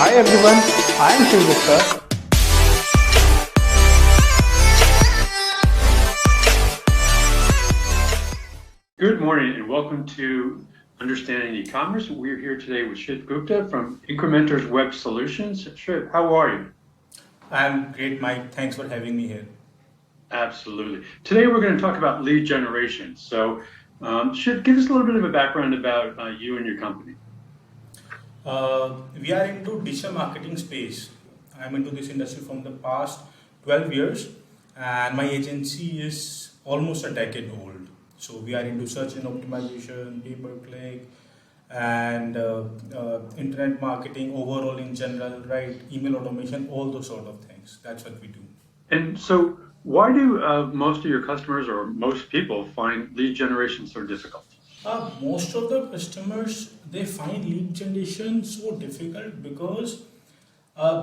Hi everyone, I am Shiv Gupta. Good morning and welcome to Understanding E-commerce. We're here today with Shiv Gupta from Incrementors Web Solutions. Shiv, how are you? I'm great, Mike. Thanks for having me here. Absolutely. Today we're going to talk about lead generation. So, Shiv, give us a little bit of a background about you and your company. We are into digital marketing space. I'm into this industry from the past 12 years, and my agency is almost a decade old. So we are into search and optimization, pay-per-click, and internet marketing overall in general, right? Email automation, all those sort of things. That's what we do. And so, why do most of your customers or most people find lead generation so difficult? Most of the customers they find lead generation so difficult because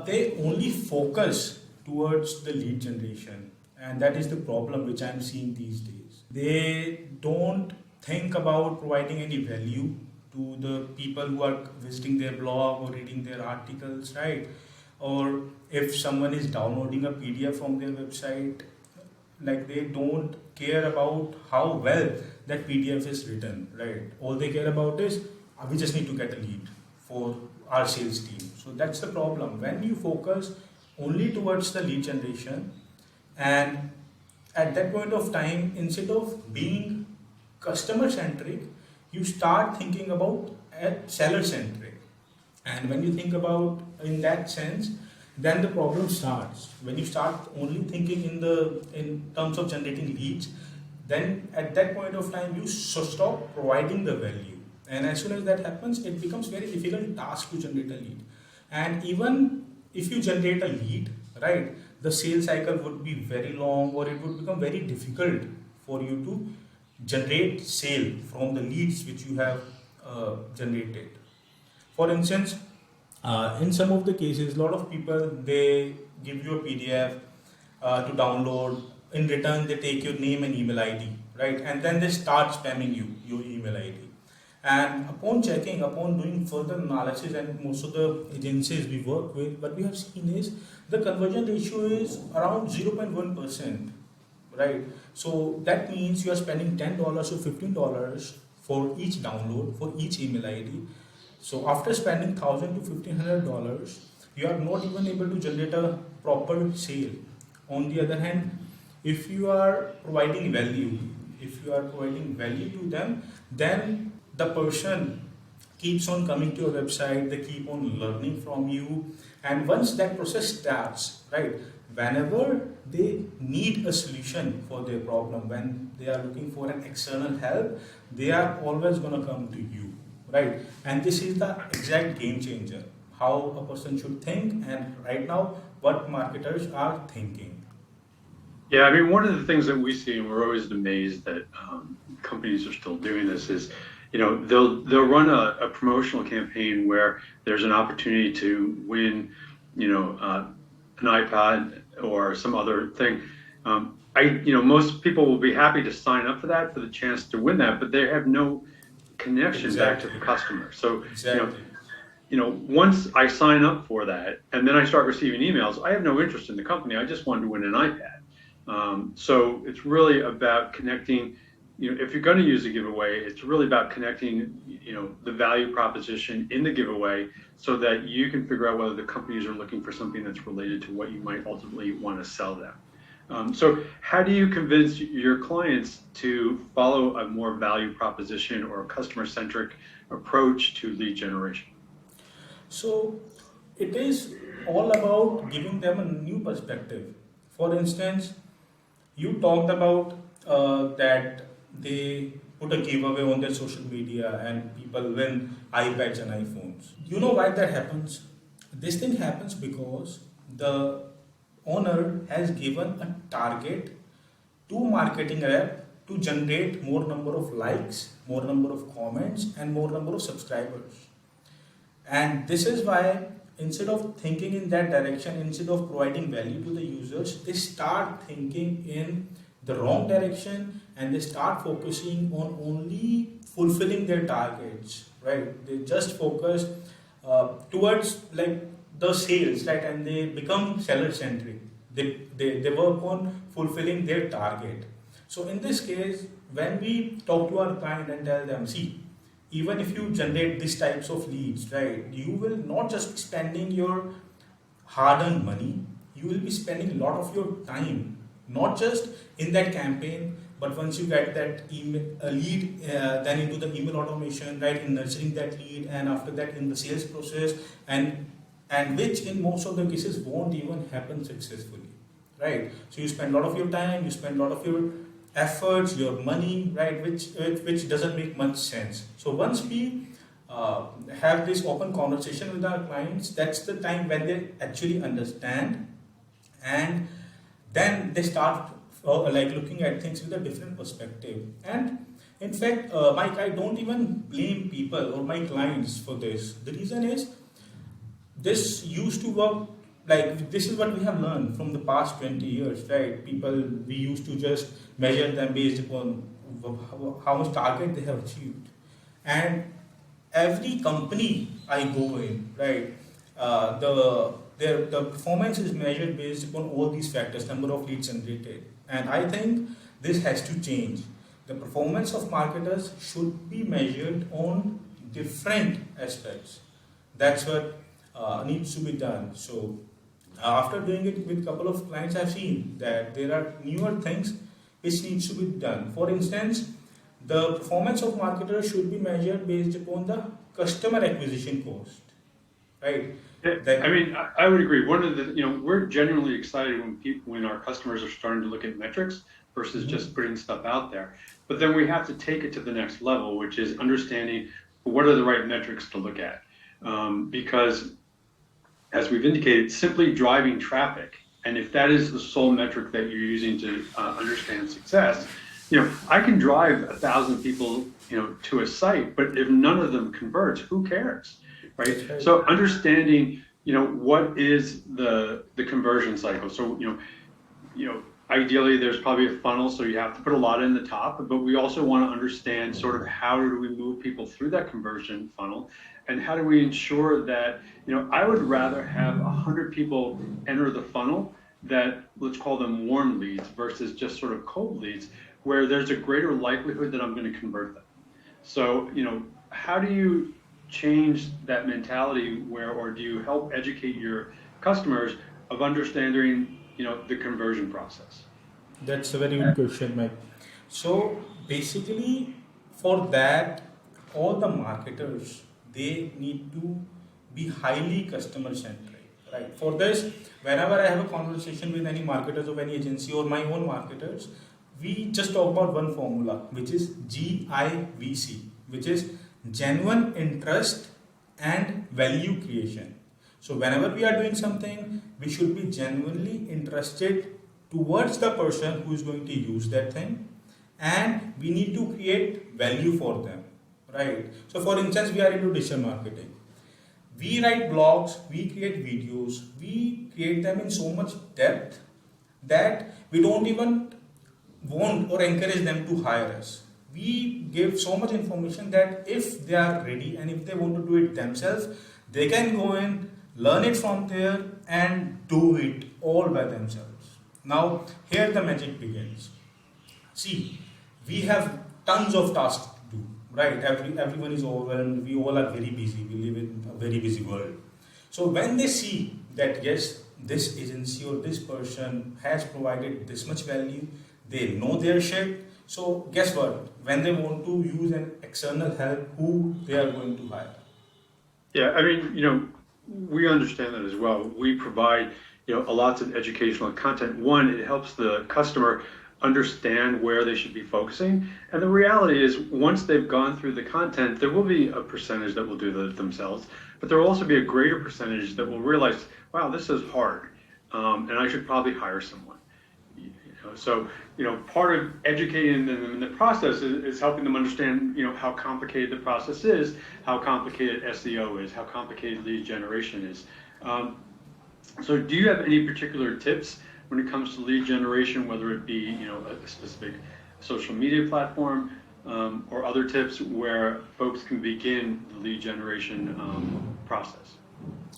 they only focus towards the lead generation, and that is the problem which I'm seeing these days. They don't think about providing any value to the people who are visiting their blog or reading their articles, right? Or if someone is downloading a PDF from their website, like they don't care about how well that PDF is written, right? All they care about is we just need to get a lead for our sales team. So that's the problem. When you focus only towards the lead generation, and at that point of time, instead of being customer centric, you start thinking about seller centric. And when you think about in that sense, then the problem starts. When you start only thinking in terms of generating leads, then at that point of time you stop providing the value. And as soon as that happens, it becomes very difficult task to generate a lead. And even if you generate a lead, right, the sales cycle would be very long, or it would become very difficult for you to generate sale from the leads which you have generated. For instance, in some of the cases, a lot of people they give you a PDF to download. In return, they take your name and email ID, right? And then they start spamming you your email ID. And upon checking, upon doing further analysis, and most of the agencies we work with, what we have seen is the conversion ratio is around 0.1%, right? So that means you are spending $10 or $15 for each download, for each email ID. So after spending $1,000 to $1,500, you are not even able to generate a proper sale. On the other hand, if you are providing value, to them, then the person keeps on coming to your website, they keep on learning from you, and once that process starts, right, whenever they need a solution for their problem, when they are looking for an external help, they are always going to come to you, right? And this is the exact game changer, how a person should think, and right now what marketers are thinking. Yeah, I mean, one of the things that we see, and we're always amazed that companies are still doing this, is they'll run a promotional campaign where there's an opportunity to win, an iPad or some other thing. Most people will be happy to sign up for that, for the chance to win that, but they have no connection back to the customer. So, Exactly. once I sign up for that and then I start receiving emails, I have no interest in the company. I just wanted to win an iPad. So it's really about connecting. If you're going to use a giveaway, it's really about connecting, the value proposition in the giveaway so that you can figure out whether the companies are looking for something that's related to what you might ultimately want to sell them. So how do you convince your clients to follow a more value proposition or a customer-centric approach to lead generation? So it is all about giving them a new perspective. For instance, you talked about that they put a giveaway on their social media and people win iPads and iPhones. You know why that happens? This thing happens because the owner has given a target to marketing rep to generate more number of likes, more number of comments, and more number of subscribers. And this is why instead of thinking in that direction, instead of providing value to the users, they start thinking in the wrong direction, and they start focusing on only fulfilling their targets, right? They just focus towards like the sales, right, and they become seller centric. They work on fulfilling their target. So in this case, when we talk to our client and tell them, see, even if you generate these types of leads, right, you will not just be spending your hard-earned money, you will be spending a lot of your time, not just in that campaign, but once you get that email lead, then into the email automation, right, in nurturing that lead, and after that in the sales process, and which in most of the cases won't even happen successfully, right? So you spend a lot of your time, you spend a lot of your efforts, your money, right, which doesn't make much sense. So once we have this open conversation with our clients, that's the time when they actually understand, and then they start like looking at things with a different perspective. And in fact, Mike, I don't even blame people or my clients for this. The reason is this used to work, like this is what we have learned from the past 20 years, right? People, we used to just measure them based upon how much target they have achieved. And every company I go in, right, the performance is measured based upon all these factors, number of leads generated. And I think this has to change. The performance of marketers should be measured on different aspects. That's what needs to be done. So after doing it with a couple of clients, I've seen that there are newer things which needs to be done. For instance, the performance of marketers should be measured based upon the customer acquisition cost, right? I mean, I would agree. One of the, we're genuinely excited when our customers are starting to look at metrics versus just putting stuff out there. But then we have to take it to the next level, which is understanding what are the right metrics to look at. Because as we've indicated, simply driving traffic, and if that is the sole metric that you're using to understand success, I can drive 1,000 people, to a site, but if none of them converts, who cares? Right. So understanding, what is the conversion cycle. So, ideally there's probably a funnel, so you have to put a lot in the top, but we also want to understand sort of how do we move people through that conversion funnel, and how do we ensure that, I would rather have 100 people enter the funnel that, let's call them warm leads versus just sort of cold leads, where there's a greater likelihood that I'm going to convert them. So, how do you change that mentality or do you help educate your customers of understanding, the conversion process? That's a very good question, Mike. So basically, for that, all the marketers, they need to be highly customer centric, right? For this, whenever I have a conversation with any marketers of any agency or my own marketers, we just talk about one formula, which is GIVC, which is genuine interest and value creation. So whenever we are doing something, we should be genuinely interested towards the person who is going to use that thing, and we need to create value for them, right? So for instance, we are into digital marketing. We write blogs, we create videos, we create them in so much depth that we don't even want or encourage them to hire us. We give so much information that if they are ready and if they want to do it themselves, they can go in, learn it from there, and do it all by themselves. Now, here the magic begins. See, we have tons of tasks to do, right? Everyone is overwhelmed. We all are very busy. We live in a very busy world. So when they see that, yes, this agency or this person has provided this much value, they know their shit. So guess what? When they want to use an external help, who they are going to hire? Yeah, I mean, we understand that as well. We provide, a lots of educational content. One, it helps the customer understand where they should be focusing. And the reality is, once they've gone through the content, there will be a percentage that will do that themselves, but there will also be a greater percentage that will realize, wow, this is hard, and I should probably hire someone. So, part of educating them in the process is helping them understand, how complicated the process is, how complicated SEO is, how complicated lead generation is. So do you have any particular tips when it comes to lead generation, whether it be, a specific social media platform, or other tips where folks can begin the lead generation process?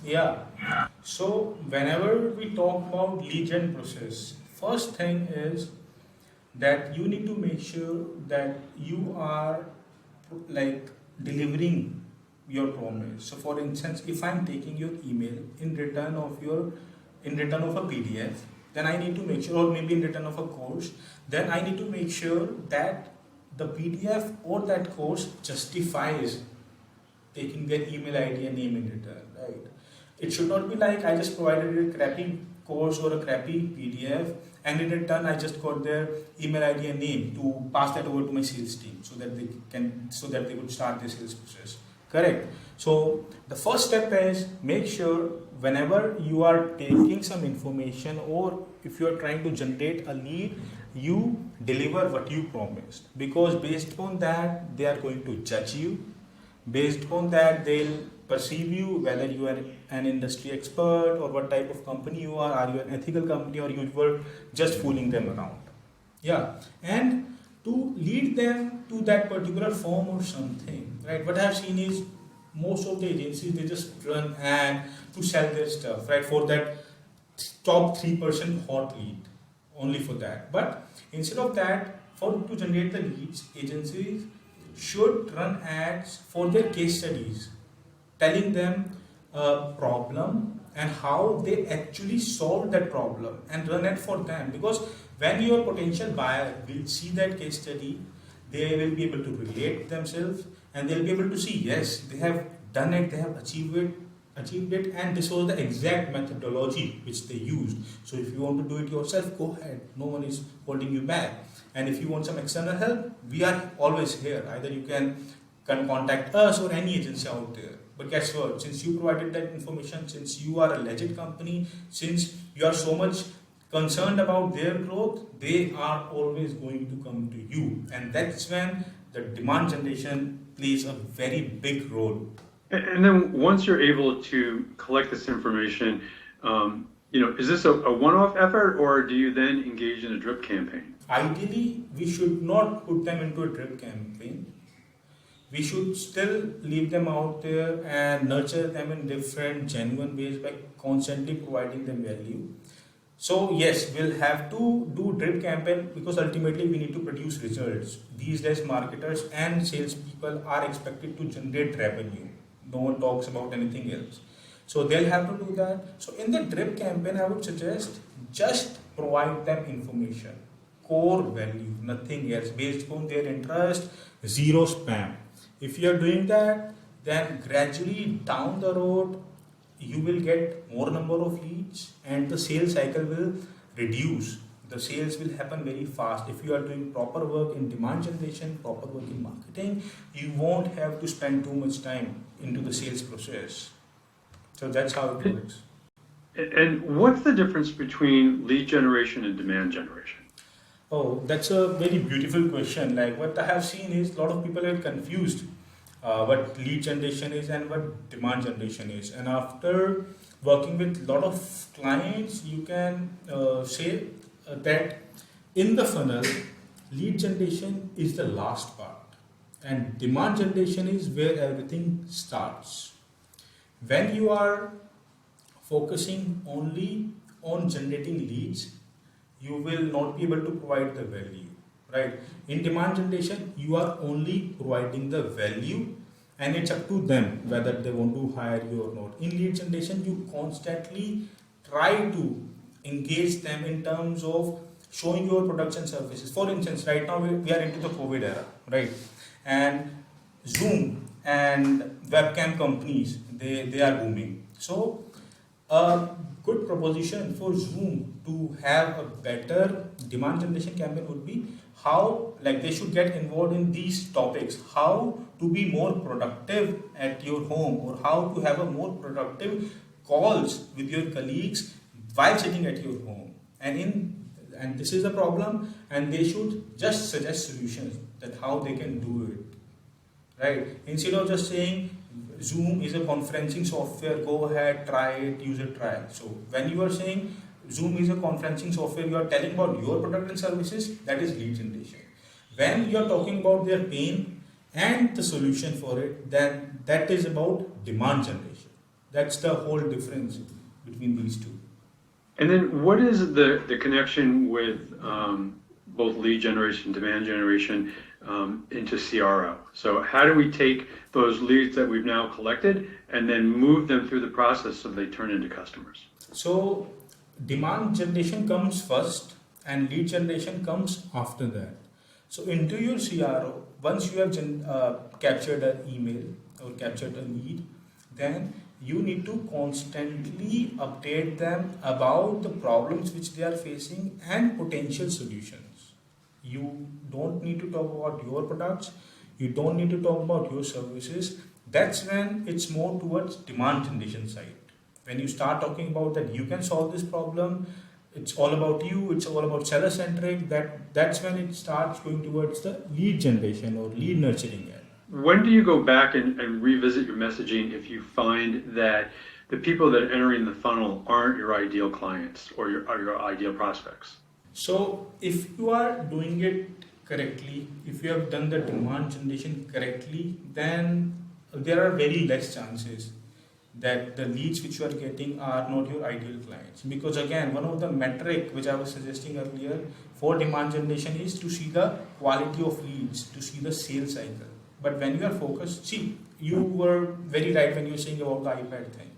Yeah. So whenever we talk about lead gen process, first thing is that you need to make sure that you are like delivering your promise. So for instance, if I'm taking your email in return of a PDF, then I need to make sure, or maybe in return of a course, then I need to make sure that the PDF or that course justifies taking their email ID and name in return, right? It should not be like I just provided a crappy course or a crappy PDF, and in return I just got their email ID and name to pass that over to my sales team so that they could start the sales process. Correct. So the first step is make sure whenever you are taking some information or if you are trying to generate a lead, you deliver what you promised, because based upon that they are going to judge you. Based upon that, they'll perceive you whether you are an industry expert or what type of company you are. Are you an ethical company or you were just fooling them around? Yeah, and to lead them to that particular form or something, right? What I have seen is most of the agencies, they just run and to sell their stuff, right? For that top 3% hot lead, only for that. But instead of that, to generate the leads, agencies should run ads for their case studies, telling them a problem and how they actually solved that problem, and run it for them. Because when your potential buyer will see that case study, they will be able to relate themselves and they'll be able to see, yes, they have done it, they have achieved it, and this was the exact methodology which they used. So if you want to do it yourself, go ahead, no one is holding you back. And if you want some external help, we are always here. Either you can contact us or any agency out there. But guess what? Since you provided that information, since you are a legit company, since you are so much concerned about their growth, they are always going to come to you. And that's when the demand generation plays a very big role. And then once you're able to collect this information, is this a one-off effort, or do you then engage in a drip campaign? Ideally, we should not put them into a drip campaign. We should still leave them out there and nurture them in different genuine ways by constantly providing them value. So yes, we'll have to do drip campaign because ultimately we need to produce results. These days, marketers and salespeople are expected to generate revenue. No one talks about anything else. So they'll have to do that. So in the drip campaign, I would suggest just provide them information, core value, nothing else, based on their interest, zero spam. If you are doing that, then gradually down the road, you will get more number of leads and the sales cycle will reduce. The sales will happen very fast. If you are doing proper work in demand generation, proper work in marketing, you won't have to spend too much time into the sales process. So that's how it works. And what's the difference between lead generation and demand generation? Oh, that's a very beautiful question. Like what I have seen is a lot of people are confused what lead generation is and what demand generation is. And after working with a lot of clients, you can say that in the funnel, lead generation is the last part and demand generation is where everything starts. When you are focusing only on generating leads, you will not be able to provide the value, right? In demand generation, you are only providing the value and it's up to them whether they want to hire you or not. In lead generation, you constantly try to engage them in terms of showing your products and services. For instance, right now we are into the COVID era, right? And Zoom and webcam companies, they are booming. So a good proposition for Zoom to have a better demand generation campaign would be how, like, they should get involved in these topics, how to be more productive at your home or how to have a more productive calls with your colleagues while sitting at your home. And this is a problem, and they should just suggest solutions that how they can do it, right? Instead of just saying Zoom is a conferencing software, go ahead, try it, use it, try it. So when you are saying Zoom is a conferencing software, you are telling about your product and services, that is lead generation. When you are talking about their pain and the solution for it, then that is about demand generation. That's the whole difference between these two. And then what is the connection with both lead generation, demand generation into CRO? So how do we take those leads that we've now collected and then move them through the process so they turn into customers? So demand generation comes first and lead generation comes after that. So into your CRO, once you have captured an email or captured a lead, then you need to constantly update them about the problems which they are facing and potential solutions. You don't need to talk about your products, you don't need to talk about your services. That's when it's more towards demand generation side. When you start talking about that you can solve this problem, it's all about you, it's all about seller-centric, that's when it starts going towards the lead generation or lead nurturing. When do you go back and revisit your messaging if you find that the people that are entering the funnel aren't your ideal clients or your ideal prospects? So if you are doing it correctly, if you have done the demand generation correctly, then there are very less chances that the leads which you are getting are not your ideal clients. Because again, one of the metric which I was suggesting earlier for demand generation is to see the quality of leads, to see the sales cycle. But when you are focused, see, you were very right when you were saying about the iPad thing.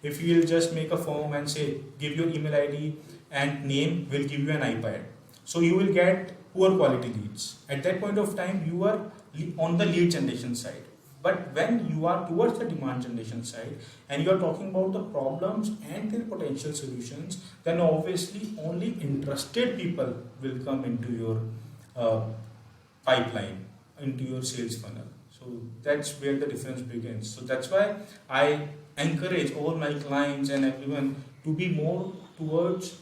If you will just make a form and say, give your email ID and name, will give you an iPad. So you will get poor quality leads. At that point of time, you are on the lead generation side. But when you are towards the demand generation side and you are talking about the problems and their potential solutions, then obviously only interested people will come into your pipeline, into your sales funnel. So that's where the difference begins. So that's why I encourage all my clients and everyone to be more towards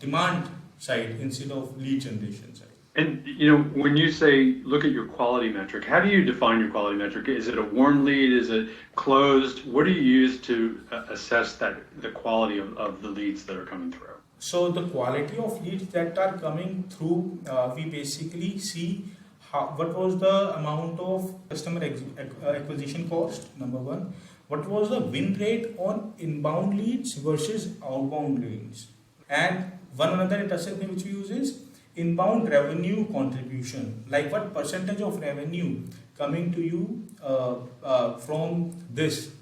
demand side instead of lead generation side. And when you say look at your quality metric, how do you define your quality metric? Is it a warm lead? Is it closed? What do you use to assess the quality of the leads that are coming through? So the quality of leads that are coming through, we basically see what was the amount of customer acquisition cost, number one. What was the win rate on inbound leads versus outbound leads? And one another interesting thing which we use is inbound revenue contribution. Like what percentage of revenue coming to you from this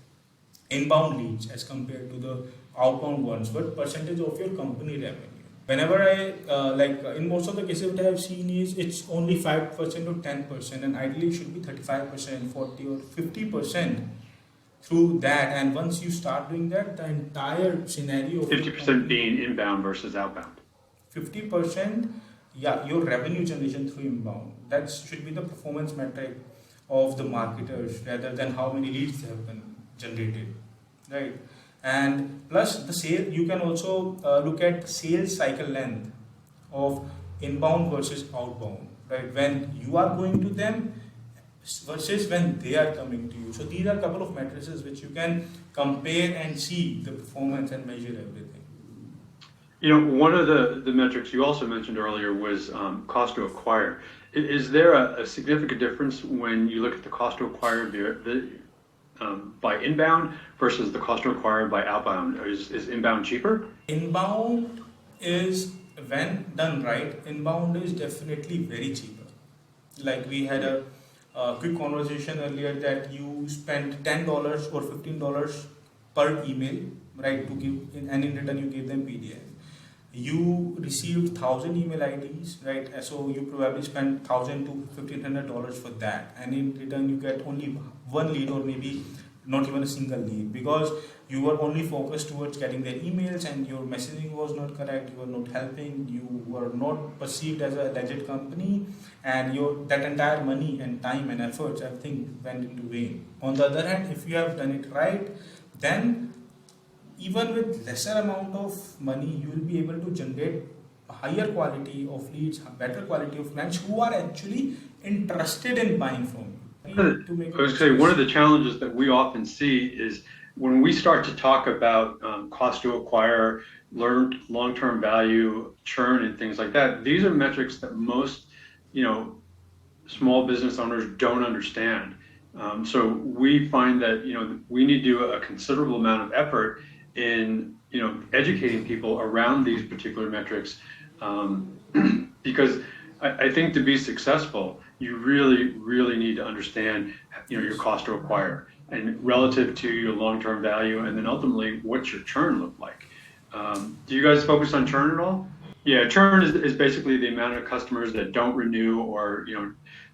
inbound leads as compared to the outbound ones? What percentage of your company revenue? Whenever I in most of the cases what I have seen is it's only 5% or 10%, and ideally it should be 35%, 40 or 50% through that. And once you start doing that, the entire scenario of 50% being inbound versus outbound. 50%, yeah, your revenue generation through inbound. That should be the performance metric of the marketers rather than how many leads they have been generated, right? And plus the sale, you can also look at the sales cycle length of inbound versus outbound, right? When you are going to them versus when they are coming to you. So these are a couple of matrices which you can compare and see the performance and measure everything. One of the metrics you also mentioned earlier was cost to acquire. Is there a significant difference when you look at the cost to acquire by inbound versus the cost to acquire by outbound? Is inbound cheaper? Inbound is, when done right, inbound is definitely very cheaper. Like we had a quick conversation earlier that you spend $10 or $15 per email, right, to give, and in return you give them PDF. You received 1,000 email IDs, right? So you probably spend $1,000 to $1,500 for that, and in return you get only one lead or maybe not even a single lead, because you were only focused towards getting their emails and your messaging was not correct. You were not helping. You were not perceived as a legit company, and that entire money and time and efforts, everything went into vain. On the other hand, if you have done it right, then even with lesser amount of money, you will be able to generate a higher quality of leads, better quality of clients who are actually interested in buying from you. I was going to say, one of the challenges that we often see is when we start to talk about cost to acquire, long-term value, churn, and things like that, these are metrics that most, small business owners don't understand. So we find that we need to do a considerable amount of effort in educating people around these particular metrics, because I think to be successful, you really need to understand your cost to acquire and relative to your long-term value, and then ultimately what's your churn look like. Do you guys focus on churn at all? Yeah, churn is basically the amount of customers that don't renew or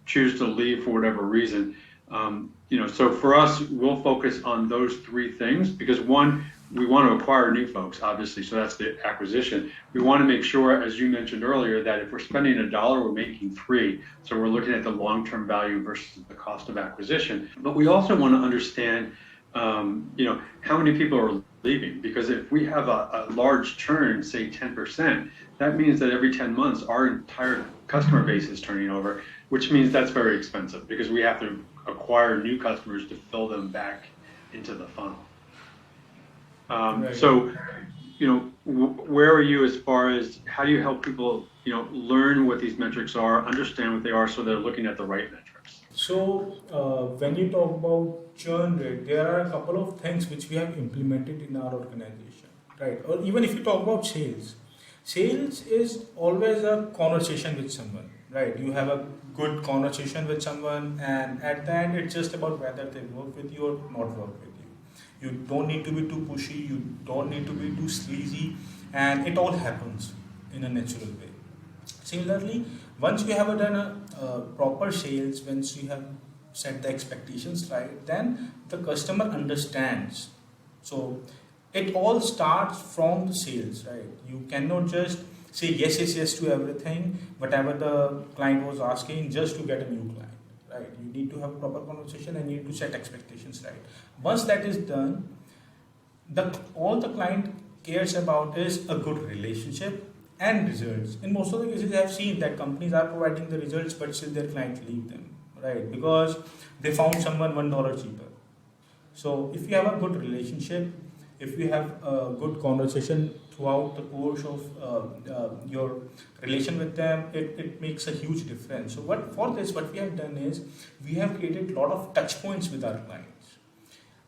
choose to leave for whatever reason. So for us, we'll focus on those three things because one, we want to acquire new folks, obviously, so that's the acquisition. We want to make sure, as you mentioned earlier, that if we're spending $1, we're making $3. So we're looking at the long-term value versus the cost of acquisition. But we also want to understand, how many people are leaving, because if we have a large churn, say 10%, that means that every 10 months our entire customer base is turning over, which means that's very expensive because we have to acquire new customers to fill them back into the funnel. So, where are you as far as how do you help people, learn what these metrics are, understand what they are, so they're looking at the right metrics? So, when you talk about churn rate, there are a couple of things which we have implemented in our organization, right? Or even if you talk about sales, sales is always a conversation with someone, right? You have a good conversation with someone, and at the end, it's just about whether they work with you or not work with you. You don't need to be too pushy, you don't need to be too sleazy, and it all happens in a natural way. Similarly, once you have done a proper sales, once you have set the expectations right, then the customer understands. So it all starts from the sales, right? You cannot just say yes to everything, whatever the client was asking, just to get a new client. Right, you need to have a proper conversation and you need to set expectations right. Once that is done, all the client cares about is a good relationship and results. In most of the cases, I have seen that companies are providing the results, but still their clients leave them, right? Because they found someone $1 cheaper. So if you have a good relationship, if you have a good conversation throughout the course of your relation with them, it makes a huge difference. So what we have done is we have created a lot of touch points with our clients.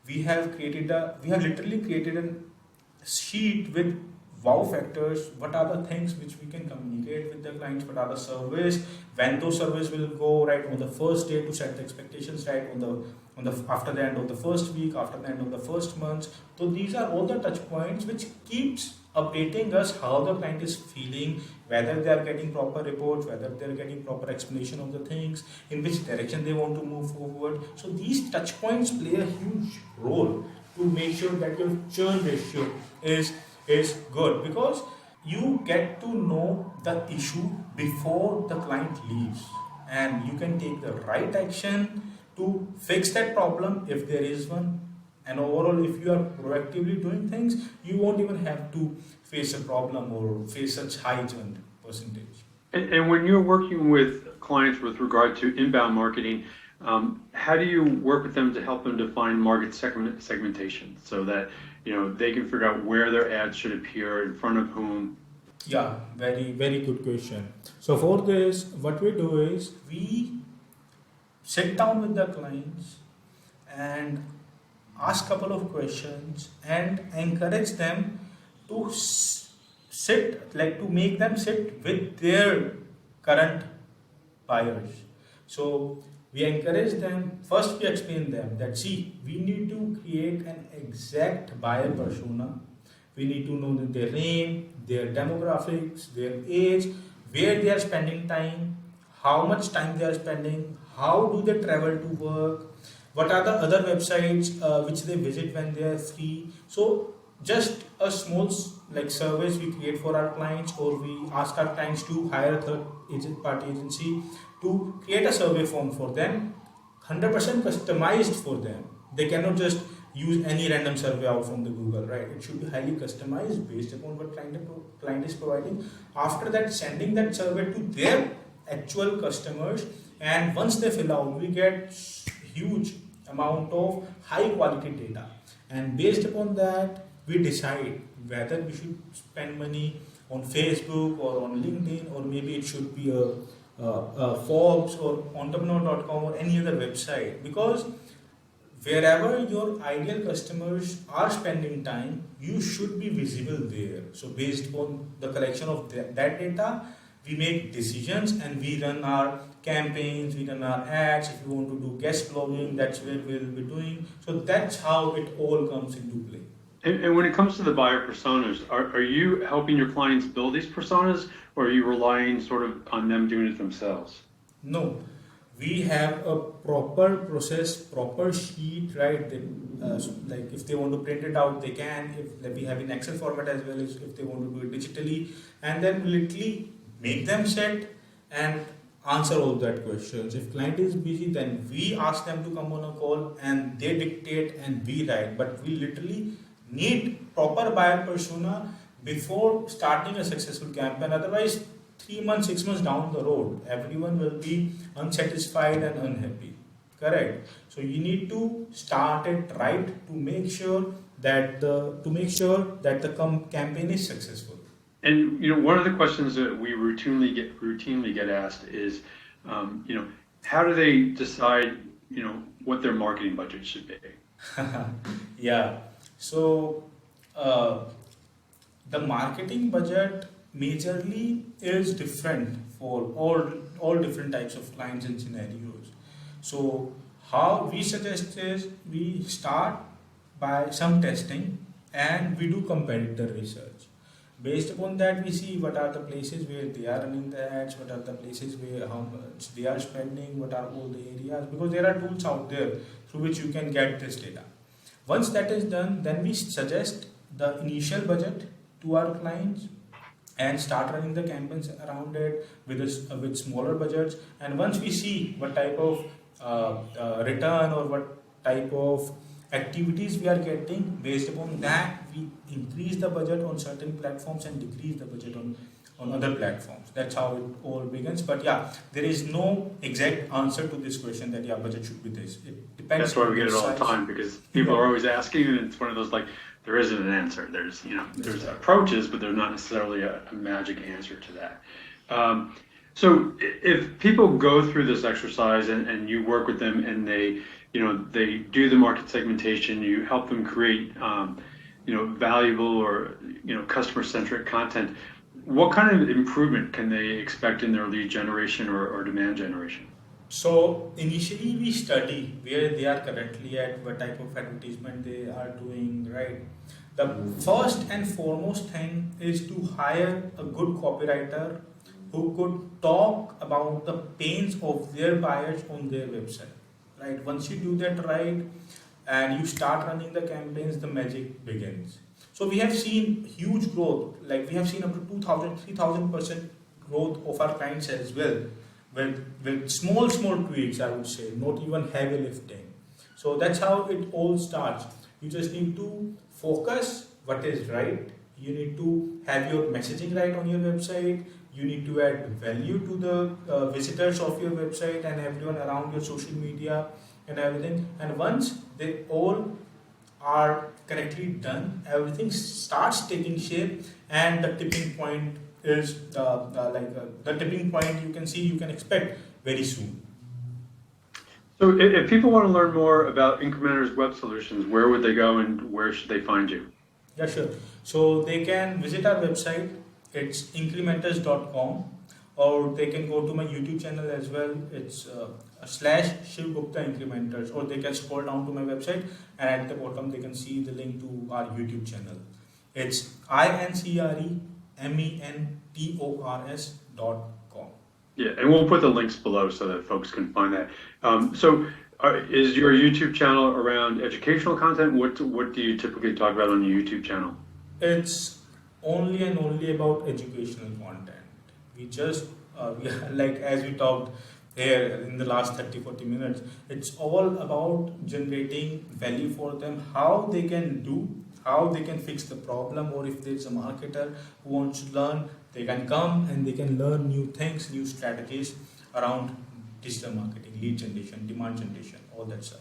We have literally created a sheet with wow factors. What are the things which we can communicate with the clients? What are the surveys? When those surveys will go right on the first day to set the expectations right after the end of the first week, after the end of the first month. So these are all the touch points which keeps updating us how the client is feeling, whether they are getting proper reports, whether they are getting proper explanation of the things, in which direction they want to move forward. So these touch points play a huge role to make sure that your churn ratio is good, because you get to know the issue before the client leaves and you can take the right action to fix that problem if there is one. And overall, if you are proactively doing things, you won't even have to face a problem or face such high churn percentage. And when you're working with clients with regard to inbound marketing, how do you work with them to help them define market segmentation so that they can figure out where their ads should appear, in front of whom? Yeah, very, very good question. So for this, what we do is we sit down with the clients and ask a couple of questions and encourage them to make them sit with their current buyers. So we encourage them, first we explain them that we need to create an exact buyer persona. We need to know their name, their demographics, their age, where they are spending time, how much time they are spending, how do they travel to work, what are the other websites which they visit when they are free. So just a small surveys we create for our clients, or we ask our clients to hire a third-party agency to create a survey form for them, 100% customized for them. They cannot just use any random survey out from the Google, right? It should be highly customized based upon what client is providing. After that, sending that survey to their actual customers, and once they fill out, we get huge amount of high quality data, and based upon that we decide whether we should spend money on Facebook or on LinkedIn, or maybe it should be a Forbes or entrepreneur.com or any other website, because wherever your ideal customers are spending time, you should be visible there. So based on the collection of that data, we make decisions and we run our campaigns, we run our ads. If you want to do guest blogging, that's where we'll be doing. So that's how it all comes into play. And when it comes to the buyer personas, are you helping your clients build these personas, or are you relying sort of on them doing it themselves? No, we have a proper process, proper sheet, right? So like if they want to print it out, they can. If like, we have in Excel format as well as if they want to do it digitally, and then literally make them set and answer all that questions. If client is busy, then we ask them to come on a call and they dictate and we write. But we literally need proper buyer persona before starting a successful campaign. Otherwise, 3 months, 6 months down the road, everyone will be unsatisfied and unhappy. Correct. So you need to start it right to make sure that the campaign is successful. And one of the questions that we routinely get asked is, how do they decide, what their marketing budget should be? Yeah. So the marketing budget majorly is different for all different types of clients and scenarios. So how we suggest is we start by some testing and we do competitor research. Based upon that, we see what are the places where they are running the ads, what are the places where how much they are spending, what are all the areas, because there are tools out there through which you can get this data. Once that is done, then we suggest the initial budget to our clients and start running the campaigns around it with smaller budgets. And once we see what type of return or what type of activities we are getting, based upon that we increase the budget on certain platforms and decrease the budget on other platforms. That's how it all begins. But yeah, there is no exact answer to this question that budget should be this. It depends. That's why we get it all the time, because people are always asking, and it's one of those there isn't an answer. There's approaches, but there's not necessarily a magic answer to that. So if people go through this exercise and you work with them and they do the market segmentation, you help them create valuable or customer-centric content, what kind of improvement can they expect in their lead generation or demand generation? So initially we study where they are currently at, what type of advertisement they are doing, right? The first and foremost thing is to hire a good copywriter who could talk about the pains of their buyers on their website, right? Once you do that right and you start running the campaigns, the magic begins. So we have seen huge growth, like we have seen up to 2,000, 3,000% growth of our clients as well, with small tweaks, I would say, not even heavy lifting. So that's how it all starts. You just need to focus what is right. You need to have your messaging right on your website. You need to add value to the visitors of your website and everyone around your social media and everything. And once they all are correctly done, everything starts taking shape, and the tipping point is the tipping point you can expect very soon. So if people want to learn more about Incrementors Web Solutions, where would they go and where should they find you? Yeah, sure. So they can visit our website. It's incrementors.com, or they can go to my YouTube channel as well. It's / Shiv Gupta Incrementors, or they can scroll down to my website and at the bottom they can see the link to our YouTube channel. It's incrementors.com. Yeah, and we'll put the links below so that folks can find that. Is your YouTube channel around educational content? What do you typically talk about on your YouTube channel? It's only and only about educational content. We just, like as we talked here in the last 30-40 minutes, it's all about generating value for them, how they can fix the problem, or if there's a marketer who wants to learn, they can come and they can learn new things, new strategies around digital marketing, lead generation, demand generation, all that stuff.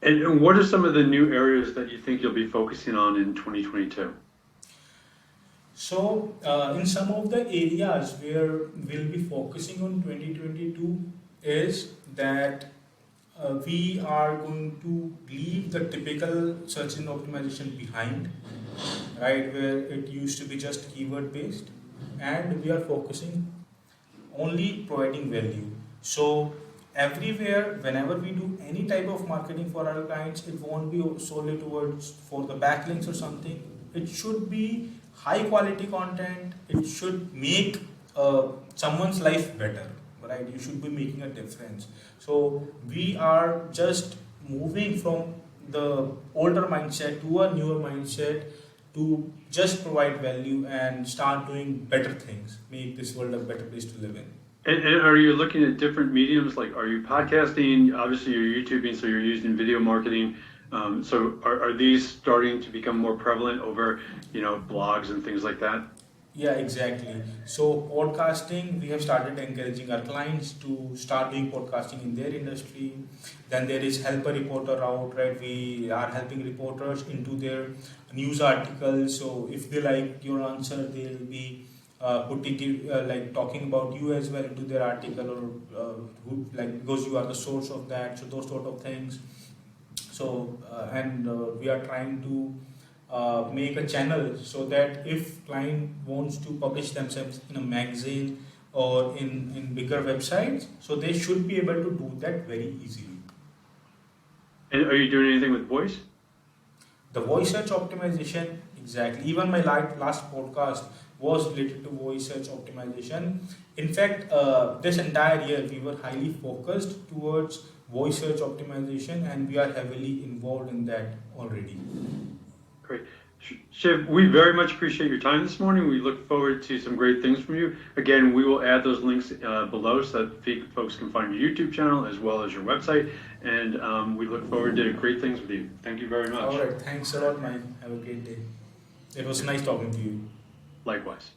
And what are some of the new areas that you think you'll be focusing on in 2022? So, in some of the areas where we'll be focusing on 2022 is that we are going to leave the typical search engine optimization behind, right, where it used to be just keyword based, and we are focusing only providing value. So everywhere, whenever we do any type of marketing for our clients, it won't be solely towards for the backlinks or something. It should be high quality content. It should make someone's life better, right? You should be making a difference. So we are just moving from the older mindset to a newer mindset to just provide value and start doing better things, make this world a better place to live in. And are you looking at different mediums? Like, are you podcasting? Obviously, you're YouTubing, so you're using video marketing. So are these starting to become more prevalent over, blogs and things like that? Yeah, exactly. So podcasting, we have started encouraging our clients to start doing podcasting in their industry. Then there is help a reporter route, right? We are helping reporters into their news articles. So if they like your answer, they'll be putting it, like talking about you as well into their article, or because you are the source of that. So those sort of things. So and we are trying to make a channel so that if client wants to publish themselves in a magazine or in bigger websites, so they should be able to do that very easily. And are you doing anything with voice? The voice search optimization, exactly. Even my last podcast was related to voice search optimization. In fact, this entire year we were highly focused towards voice search optimization, and we are heavily involved in that already. Great. Shiv, we very much appreciate your time this morning. We look forward to some great things from you. Again, we will add those links below so that folks can find your YouTube channel as well as your website. And we look forward to great things with you. Thank you very much. All right. Thanks a lot, Mike. Have a great day. It was nice talking to you. Likewise.